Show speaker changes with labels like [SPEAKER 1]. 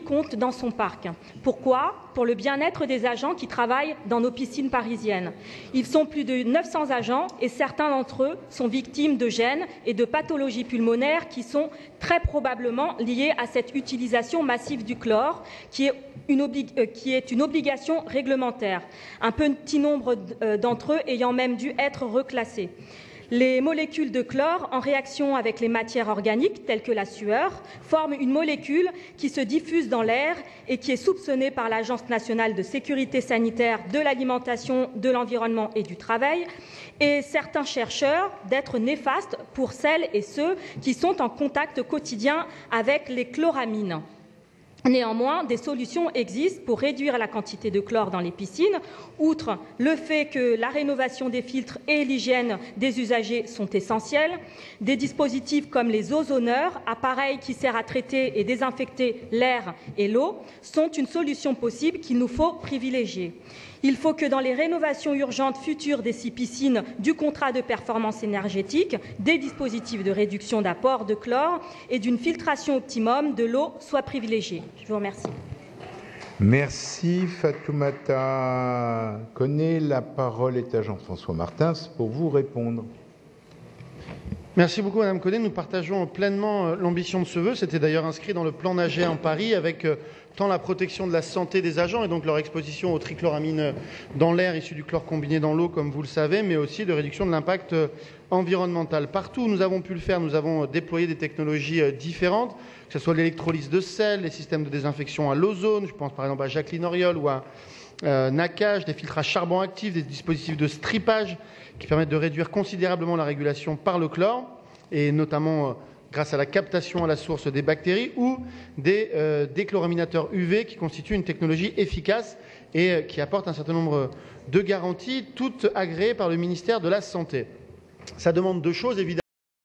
[SPEAKER 1] compte dans son parc. Pourquoi? Pour le bien-être des agents qui travaillent dans nos piscines parisiennes. Ils sont plus de 900 agents et certains d'entre eux sont victimes de gènes et de pathologies pulmonaires qui sont très probablement liées à cette utilisation massive du chlore qui est une obligation réglementaire, un petit nombre d'entre eux ayant même dû être reclassés. Les molécules de chlore, en réaction avec les matières organiques, telles que la sueur, forment une molécule qui se diffuse dans l'air et qui est soupçonnée par l'Agence nationale de sécurité sanitaire de l'alimentation, de l'environnement et du travail, et certains chercheurs d'être néfastes pour celles et ceux qui sont en contact quotidien avec les chloramines. Néanmoins, des solutions existent pour réduire la quantité de chlore dans les piscines, outre le fait que la rénovation des filtres et l'hygiène des usagers sont essentiels. Des dispositifs comme les ozoneurs, appareils qui servent à traiter et désinfecter l'air et l'eau, sont une solution possible qu'il nous faut privilégier. Il faut que dans les rénovations urgentes futures des 6 piscines du contrat de performance énergétique, des dispositifs de réduction d'apport de chlore et d'une filtration optimum de l'eau soient privilégiés. Je vous remercie.
[SPEAKER 2] Merci Fatoumata Koné. La parole est à Jean-François Martins pour vous répondre.
[SPEAKER 3] Merci beaucoup Madame Koné. Nous partageons pleinement l'ambition de ce vœu. C'était d'ailleurs inscrit dans le plan Nager en Paris avec tant la protection de la santé des agents et donc leur exposition aux trichloramines dans l'air issu du chlore combiné dans l'eau, comme vous le savez, mais aussi de réduction de l'impact environnemental. Partout où nous avons pu le faire, nous avons déployé des technologies différentes, que ce soit l'électrolyse de sel, les systèmes de désinfection à l'ozone, je pense par exemple à Jacqueline Auriol ou à NACAGE, des filtres à charbon actif, des dispositifs de strippage qui permettent de réduire considérablement la régulation par le chlore, et notamment grâce à la captation à la source des bactéries, ou des déchloraminateurs UV qui constituent une technologie efficace et qui apporte un certain nombre de garanties, toutes agréées par le ministère de la Santé. Ça demande deux choses, évidemment.